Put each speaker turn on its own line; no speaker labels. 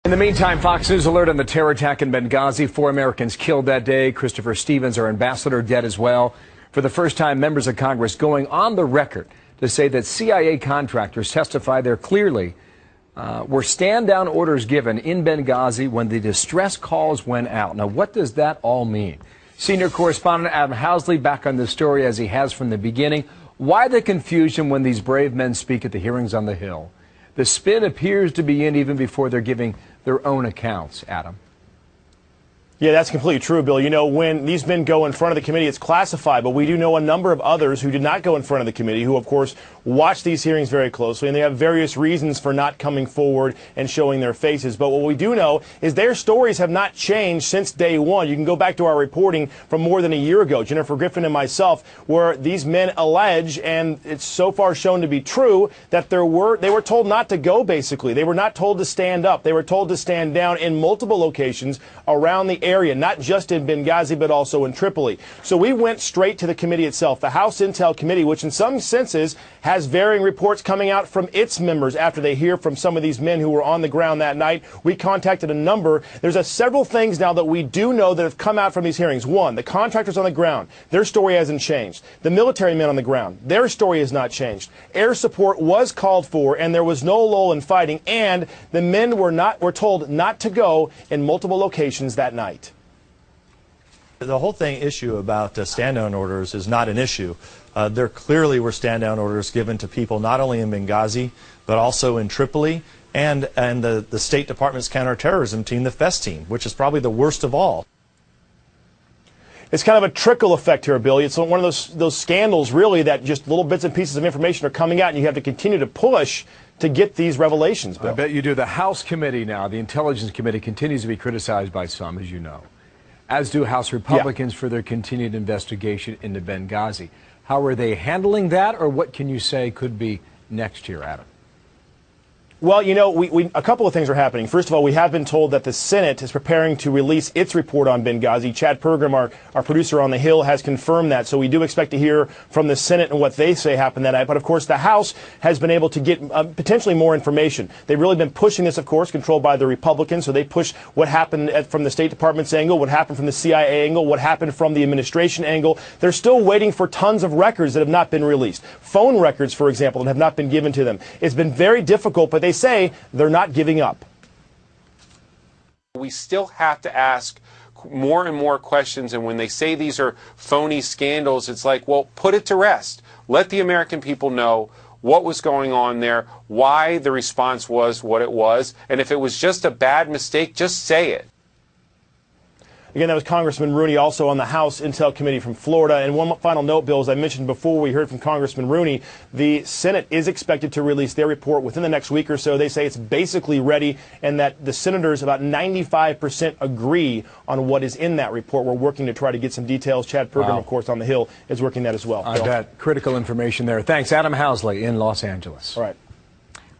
In the meantime, Fox News alert on the terror attack in Benghazi. 4 Americans killed that day. Christopher Stevens, our ambassador, dead as well. For the first time, members of Congress going on the record to say that CIA contractors testify there clearly were stand-down orders given in Benghazi when the distress calls went out. Now, what does that all mean? Senior correspondent Adam Housley back on this story as he has from the beginning. Why the confusion when these brave men speak at the hearings on the Hill? The spin appears to be in even before they're giving their own accounts, Adam.
Yeah, that's completely true, Bill. You know, when these men go in front of the committee, it's classified, but we do know a number of others who did not go in front of the committee, who, of course, watch these hearings very closely, and they have various reasons for not coming forward and showing their faces. But what we do know is their stories have not changed since day one. You can go back to our reporting from more than a year ago, Jennifer Griffin and myself, where these men allege, and it's so far shown to be true, that they were told not to go, basically. They were not told to stand up. They were told to stand down in multiple locations around the area, not just in Benghazi, but also in Tripoli. So we went straight to the committee itself, the House Intel Committee, which in some senses has varying reports coming out from its members after they hear from some of these men who were on the ground that night. We contacted a number. There's several things now that we do know that have come out from these hearings. One, the contractors on the ground, their story hasn't changed. The military men on the ground, their story has not changed. Air support was called for, and there was no lull in fighting, and the men were told not to go in multiple locations that night.
The whole issue about stand-down orders is not an issue. There clearly were stand-down orders given to people not only in Benghazi, but also in Tripoli and the State Department's counterterrorism team, the FES team, which is probably the worst of all.
It's kind of a trickle effect here, Billy. It's one of those scandals, really, that just little bits and pieces of information are coming out, and you have to continue to push to get these revelations, Bill.
I bet you do. The House Committee now, the Intelligence Committee, continues to be criticized by some, as you know, as do House Republicans for their continued investigation into Benghazi. How are they handling that, or what can you say could be next year, Adam?
Well, you know, a couple of things are happening. First of all, we have been told that the Senate is preparing to release its report on Benghazi. Chad Pergram, our producer on the Hill, has confirmed that. So we do expect to hear from the Senate and what they say happened that night. But, of course, the House has been able to get potentially more information. They've really been pushing this, of course, controlled by the Republicans. So they push what happened from the State Department's angle, what happened from the CIA angle, what happened from the administration angle. They're still waiting for tons of records that have not been released. Phone records, for example, that have not been given to them. It's been very difficult, but they say they're not giving up.
We still have to ask more and more questions, and when they say these are phony scandals, it's like, well, put it to rest. Let the American people know what was going on there, why the response was what it was, and if it was just a bad mistake, just say it.
Again, that was Congressman Rooney, also on the House Intel Committee from Florida. And one final note, Bill, as I mentioned before, we heard from Congressman Rooney, the Senate is expected to release their report within the next week or so. They say it's basically ready, and that the senators, about 95%, agree on what is in that report. We're working to try to get some details. Chad Pergram, of course, on the Hill, is working that as well.
I bet. Critical information there. Thanks, Adam Housley in Los Angeles.
All right.